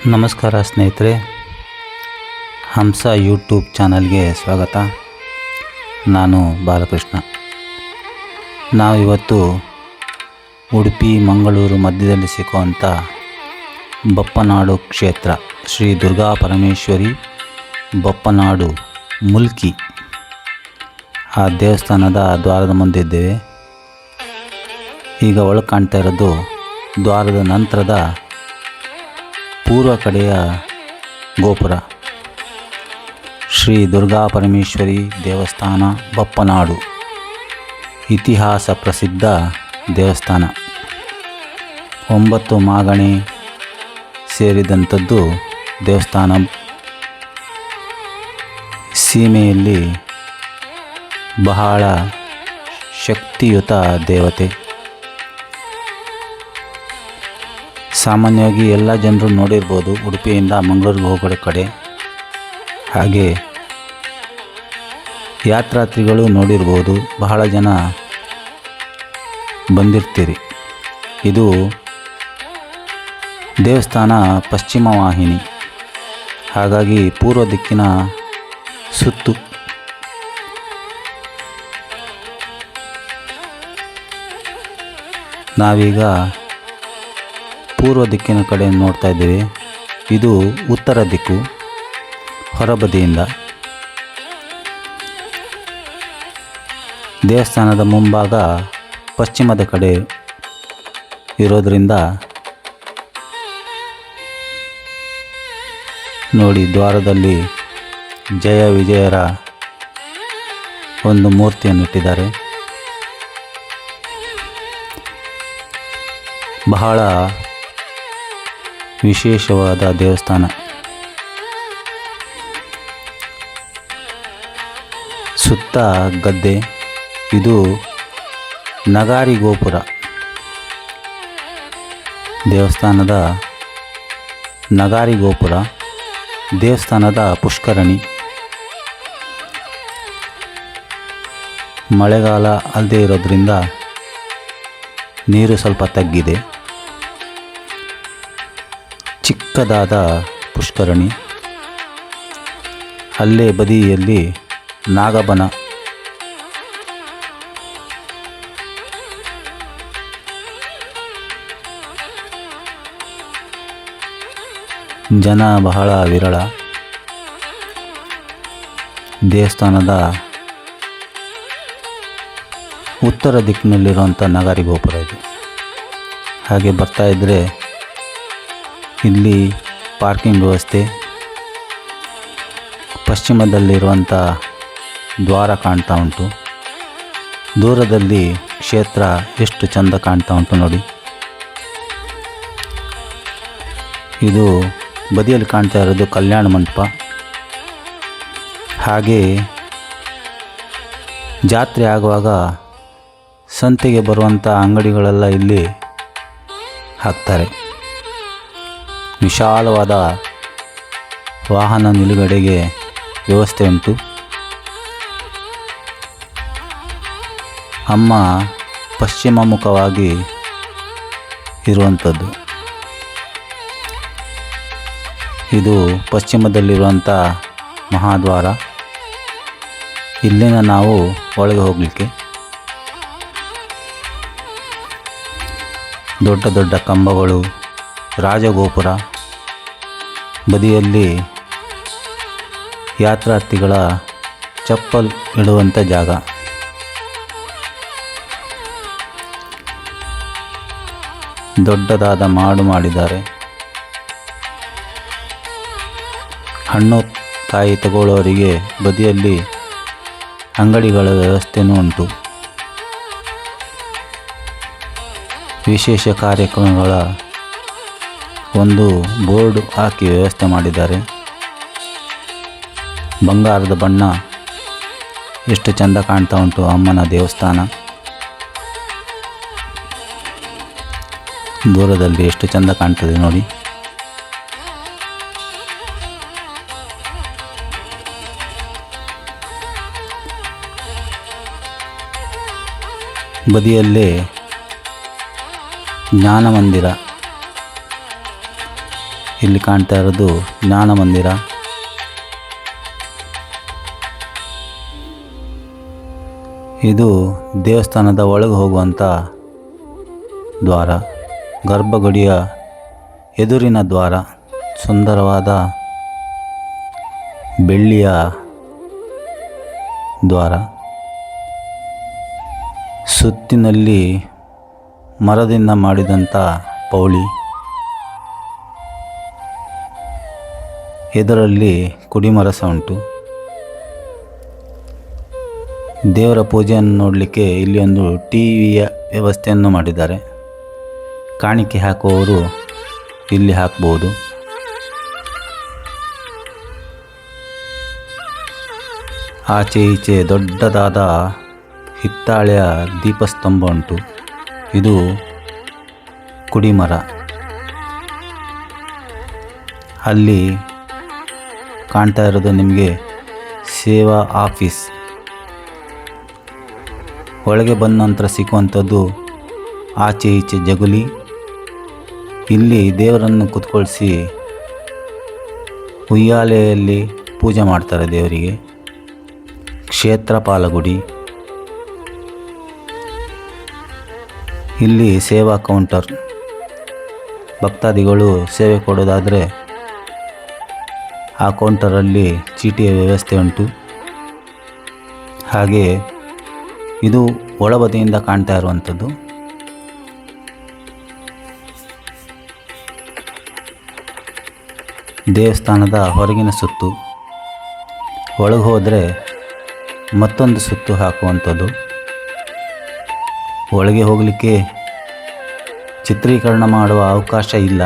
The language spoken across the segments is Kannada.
ನಮಸ್ಕಾರ ಸ್ನೇಹಿತರೆ, ಹಂಸ ಯೂಟ್ಯೂಬ್ ಚಾನಲ್ಗೆ ಸ್ವಾಗತ. ನಾನು ಬಾಲಕೃಷ್ಣ. ನಾವಿವತ್ತು ಉಡುಪಿ ಮಂಗಳೂರು ಮಧ್ಯದಲ್ಲಿ ಸಿಕ್ಕುವಂಥ ಬಪ್ಪನಾಡು ಕ್ಷೇತ್ರ ಶ್ರೀ ದುರ್ಗಾ ಪರಮೇಶ್ವರಿ ಬಪ್ಪನಾಡು ಮುಲ್ಕಿ ಆ ದೇವಸ್ಥಾನದ ದ್ವಾರದ ಮುಂದೆ ಇದ್ದೇವೆ. ಈಗ ಒಳಗೆ ಕಾಣ್ತಾ ಇರೋದು ದ್ವಾರದ ನಂತರದ ಪೂರ್ವ ಕಡೆಯ ಗೋಪುರ. ಶ್ರೀ ದುರ್ಗಾ ಪರಮೇಶ್ವರಿ ದೇವಸ್ಥಾನ ಬಪ್ಪನಾಡು ಇತಿಹಾಸ ಪ್ರಸಿದ್ಧ ದೇವಸ್ಥಾನ. 9 ಮಾಗಣಿ ಸೇರಿದಂಥದ್ದು ದೇವಸ್ಥಾನ. ಸೀಮೆಯಲ್ಲಿ ಬಹಳ ಶಕ್ತಿಯುತ ದೇವತೆ. ಸಾಮಾನ್ಯವಾಗಿ ಎಲ್ಲ ಜನರು ನೋಡಿರ್ಬೋದು ಉಡುಪಿಯಿಂದ ಮಂಗಳೂರಿಗೆ ಹೋಗೋ ಕಡೆ. ಹಾಗೆ ಯಾತ್ರಾರ್ಥಿಗಳು ನೋಡಿರ್ಬೋದು, ಬಹಳ ಜನ ಬಂದಿರ್ತೀರಿ. ಇದು ದೇವಸ್ಥಾನ ಪಶ್ಚಿಮ ವಾಹಿನಿ, ಹಾಗಾಗಿ ಪೂರ್ವ ದಿಕ್ಕಿನ ಸುತ್ತು. ನಾವೀಗ ಪೂರ್ವ ದಿಕ್ಕಿನ ಕಡೆ ನೋಡ್ತಾ ಇದ್ದೇವೆ. ಇದು ಉತ್ತರ ದಿಕ್ಕು ಹೊರಬದಿಯಿಂದ. ದೇವಸ್ಥಾನದ ಮುಂಭಾಗ ಪಶ್ಚಿಮದ ಕಡೆ ಇರೋದರಿಂದ ನೋಡಿ, ದ್ವಾರದಲ್ಲಿ ಜಯ ವಿಜಯರ ಒಂದು ಮೂರ್ತಿಯನ್ನು ಇಟ್ಟಿದ್ದಾರೆ. ಬಹಳ ವಿಶೇಷವಾದ ದೇವಸ್ಥಾನ. ಸುತ್ತ ಗದ್ದೆ. ಇದು ನಗಾರಿ ಗೋಪುರ. ದೇವಸ್ಥಾನದ ನಗಾರಿ ಗೋಪುರ. ದೇವಸ್ಥಾನದ ಪುಷ್ಕರಣಿ. ಮಳೆಗಾಲ ಅಲ್ಲದೆ ಇರೋದ್ರಿಂದ ನೀರು ಸ್ವಲ್ಪ ತಗ್ಗಿದೆ. ಚಿಕ್ಕದಾದ ಪುಷ್ಕರಣಿ. ಅಲ್ಲೇ ಬದಿಯಲ್ಲಿ ನಾಗಬನ. ಜನ ಬಹಳ ವಿರಳ. ದೇವಸ್ಥಾನದ ಉತ್ತರ ದಿಕ್ಕಿನಲ್ಲಿರುವಂಥ ನಗಾರಿ ಗೋಪುರ ಇದೆ. ಹಾಗೆ ಬರ್ತಾ ಇದ್ದರೆ ಇಲ್ಲಿ ಪಾರ್ಕಿಂಗ್ ವ್ಯವಸ್ಥೆ. ಪಶ್ಚಿಮದಲ್ಲಿರುವಂಥ ದ್ವಾರ ಕಾಣ್ತಾ ಉಂಟು. ದೂರದಲ್ಲಿ ಕ್ಷೇತ್ರ ಎಷ್ಟು ಚಂದ ಕಾಣ್ತಾ ಉಂಟು ನೋಡಿ. ಇದು ಬದಿಯಲ್ಲಿ ಕಾಣ್ತಾ ಇರೋದು ಕಲ್ಯಾಣ ಮಂಟಪ. ಹಾಗೆ ಜಾತ್ರೆ ಆಗುವಾಗ ಸಂತೆಗೆ ಬರುವಂಥ ಅಂಗಡಿಗಳೆಲ್ಲ ಇಲ್ಲಿ ಹಾಕ್ತಾರೆ. ವಿಶಾಲವಾದ ವಾಹನ ನಿಲುಗಡೆಗೆ ವ್ಯವಸ್ಥೆ ಉಂಟು. ಅಮ್ಮ ಪಶ್ಚಿಮ ಮುಖವಾಗಿ ಇರುವಂಥದ್ದು. ಇದು ಪಶ್ಚಿಮದಲ್ಲಿರುವಂಥ ಮಹಾದ್ವಾರ. ಇಲ್ಲಿನ ನಾವು ಒಳಗೆ ಹೋಗಲಿಕ್ಕೆ ದೊಡ್ಡ ದೊಡ್ಡ ಕಂಬಗಳು, ರಾಜಗೋಪುರ. ಬದಿಯಲ್ಲಿ ಯಾತ್ರಾರ್ಥಿಗಳ ಚಪ್ಪಲ್ ಇಡುವಂಥ ಜಾಗ. ದೊಡ್ಡದಾದ ಮಾಡು ಮಾಡಿದ್ದಾರೆ. ಹಣ್ಣು ಕಾಯಿ ತಗೊಳ್ಳೋರಿಗೆ ಬದಿಯಲ್ಲಿ ಅಂಗಡಿಗಳ ವ್ಯವಸ್ಥೆಯೂ ಉಂಟು. ವಿಶೇಷ ಕಾರ್ಯಕ್ರಮಗಳ ಒಂದು ಬೋರ್ಡ್ ಹಾಕಿ ವ್ಯವಸ್ಥೆ ಮಾಡಿದ್ದಾರೆ. ಬಂಗಾರದ ಬಣ್ಣ ಎಷ್ಟು ಚೆಂದ ಕಾಣ್ತಾ ಉಂಟು ಅಮ್ಮನ ದೇವಸ್ಥಾನ. ದೂರದಲ್ಲಿ ಎಷ್ಟು ಚೆಂದ ಕಾಣ್ತದೆ ನೋಡಿ. ಬದಿಯಲ್ಲೇ ಜ್ಞಾನ ಮಂದಿರ. ಇಲ್ಲಿ ಕಾಣ್ತಾ ಇರೋದು ಜ್ಞಾನ ಮಂದಿರ. ಇದು ದೇವಸ್ಥಾನದ ಒಳಗೆ ಹೋಗುವಂಥ ದ್ವಾರ. ಗರ್ಭಗುಡಿಯ ಎದುರಿನ ದ್ವಾರ. ಸುಂದರವಾದ ಬೆಳ್ಳಿಯ ದ್ವಾರ. ಸುತ್ತಿನಲ್ಲಿ ಮರದಿಂದ ಮಾಡಿದಂಥ ಪೌಳಿ. ಎದುರಲ್ಲಿ ಕುಡಿಮರ ಸಹ ಉಂಟು. ದೇವರ ಪೂಜೆಯನ್ನು ನೋಡಲಿಕ್ಕೆ ಇಲ್ಲಿ ಒಂದು ಟಿವಿಯ ವ್ಯವಸ್ಥೆಯನ್ನು ಮಾಡಿದ್ದಾರೆ. ಕಾಣಿಕೆ ಹಾಕುವವರು ಇಲ್ಲಿ ಹಾಕ್ಬೋದು. ಆಚೆ ಈಚೆ ದೊಡ್ಡದಾದ ಹಿತ್ತಾಳೆಯ ದೀಪಸ್ತಂಭ ಉಂಟು. ಇದು ಕುಡಿಮರ. ಅಲ್ಲಿ ಕಾಣ್ತಾ ಇರೋದು ನಿಮಗೆ ಸೇವಾ ಆಫೀಸ್. ಒಳಗೆ ಬಂದ ನಂತರ ಸಿಕ್ಕುವಂಥದ್ದು ಆಚೆ ಈಚೆ ಜಗುಲಿ. ಇಲ್ಲಿ ದೇವರನ್ನು ಕುತ್ಕೊಳಿಸಿ ಉಯ್ಯಾಲೆಯಲ್ಲಿ ಪೂಜೆ ಮಾಡ್ತಾರೆ ದೇವರಿಗೆ. ಕ್ಷೇತ್ರಪಾಲ ಗುಡಿ. ಇಲ್ಲಿ ಸೇವಾ ಕೌಂಟರ್. ಭಕ್ತಾದಿಗಳು ಸೇವೆ ಕೊಡೋದಾದರೆ ಆ ಕೌಂಟರಲ್ಲಿ ಚೀಟಿಯ ವ್ಯವಸ್ಥೆ ಉಂಟು. ಹಾಗೆ ಇದು ಒಳಬದಿಯಿಂದ ಕಾಣ್ತಾ ಇರುವಂಥದ್ದು. ದೇವಸ್ಥಾನದ ಹೊರಗಿನ ಸುತ್ತು. ಒಳಗೆ ಹೋದರೆ ಮತ್ತೊಂದು ಸುತ್ತು ಹಾಕುವಂಥದ್ದು. ಒಳಗೆ ಹೋಗಲಿಕ್ಕೆ ಚಿತ್ರೀಕರಣ ಮಾಡುವ ಅವಕಾಶ ಇಲ್ಲ,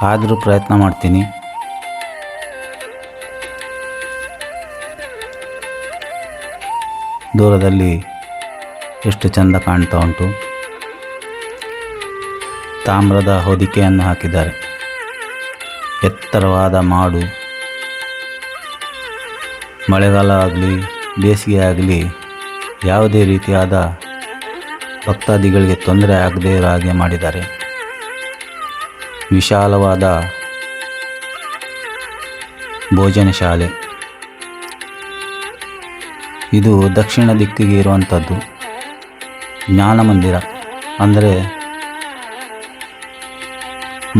ಆದರೂ ಪ್ರಯತ್ನ ಮಾಡ್ತೀನಿ. ದೂರದಲ್ಲಿ ಎಷ್ಟು ಚೆಂದ ಕಾಣ್ತಾ ಉಂಟು. ತಾಮ್ರದ ಹೊದಿಕೆಯನ್ನು ಹಾಕಿದ್ದಾರೆ. ಎತ್ತರವಾದ ಮಾಡು. ಮಳೆಗಾಲ ಆಗಲಿ ಬೇಸಿಗೆ ಆಗಲಿ ಯಾವುದೇ ರೀತಿಯಾದ ಭಕ್ತಾದಿಗಳಿಗೆ ತೊಂದರೆ ಆಗದೇ ಇರೋ ಹಾಗೆ ಮಾಡಿದ್ದಾರೆ. ವಿಶಾಲವಾದ ಭೋಜನ ಶಾಲೆ. ಇದು ದಕ್ಷಿಣ ದಿಕ್ಕಿಗೆ ಇರುವಂಥದ್ದು. ಜ್ಞಾನ ಮಂದಿರ ಅಂದರೆ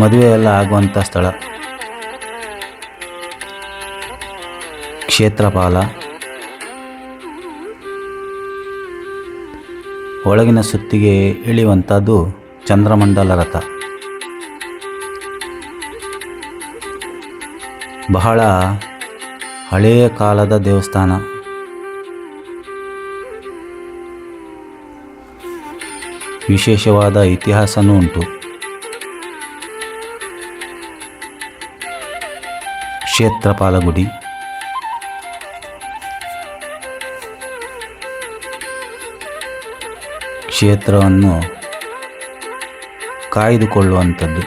ಮದುವೆ ಎಲ್ಲ ಆಗುವಂಥ ಸ್ಥಳ. ಕ್ಷೇತ್ರಪಾಲ. ಒಳಗಿನ ಸುತ್ತಿಗೆ ಇಳಿಯುವಂಥದ್ದು ಚಂದ್ರಮಂಡಲ ರಥ. ಬಹಳ ಹಳೆಯ ಕಾಲದ ದೇವಸ್ಥಾನ. ವಿಶೇಷವಾದ ಇತಿಹಾಸನೂ ಉಂಟು. ಕ್ಷೇತ್ರಪಾಲ ಗುಡಿ. ಕ್ಷೇತ್ರವನ್ನು ಕಾಯ್ದುಕೊಳ್ಳುವಂಥದ್ದು,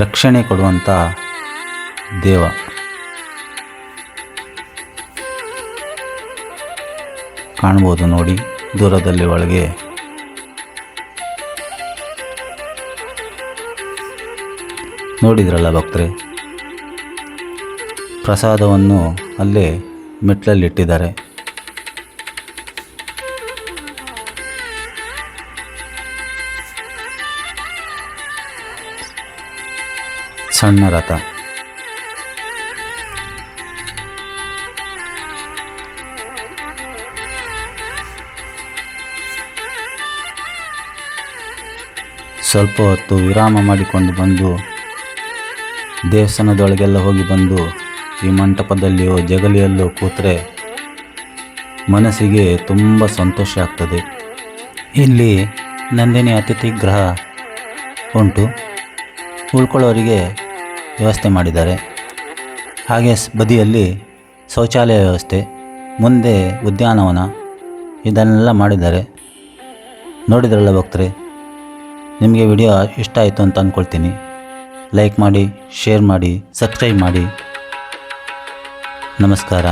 ರಕ್ಷಣೆ ಕೊಡುವಂಥ ದೇವ. ಕಾಣ್ಬೋದು ನೋಡಿ ದೂರದಲ್ಲಿ ಒಳಗೆ. ನೋಡಿದ್ರಲ್ಲ ಭಕ್ತರೆ, ಪ್ರಸಾದವನ್ನು ಅಲ್ಲೇ ಮೆಟ್ಲಲ್ಲಿಟ್ಟಿದ್ದಾರೆ. ಸಣ್ಣ ರಥ. ಸ್ವಲ್ಪ ಹೊತ್ತು ವಿರಾಮ ಮಾಡಿಕೊಂಡು ಬಂದು ದೇವಸ್ಥಾನದೊಳಗೆಲ್ಲ ಹೋಗಿ ಬಂದು ಈ ಮಂಟಪದಲ್ಲಿಯೋ ಜಗಲಿಯಲ್ಲೋ ಕೂತ್ರೆ ಮನಸ್ಸಿಗೆ ತುಂಬ ಸಂತೋಷ ಆಗ್ತದೆ. ಇಲ್ಲಿ ನಂದಿನಿ ಅತಿಥಿ ಗೃಹ ಉಂಟು. ಉಳ್ಕೊಳ್ಳೋರಿಗೆ ವ್ಯವಸ್ಥೆ ಮಾಡಿದ್ದಾರೆ. ಹಾಗೆ ಬದಿಯಲ್ಲಿ ಶೌಚಾಲಯ ವ್ಯವಸ್ಥೆ, ಮುಂದೆ ಉದ್ಯಾನವನ, ಇದನ್ನೆಲ್ಲ ಮಾಡಿದ್ದಾರೆ. ನೋಡಿದ್ರಲ್ಲ ಭಕ್ತರೆ, ನಿಮಗೆ ವಿಡಿಯೋ ಇಷ್ಟ ಆಯಿತು ಅಂತ ಅಂದ್ಕೊಳ್ತೀನಿ. ಲೈಕ್ ಮಾಡಿ, ಶೇರ್ ಮಾಡಿ, ಸಬ್ಸ್ಕ್ರೈಬ್ ಮಾಡಿ. ನಮಸ್ಕಾರ.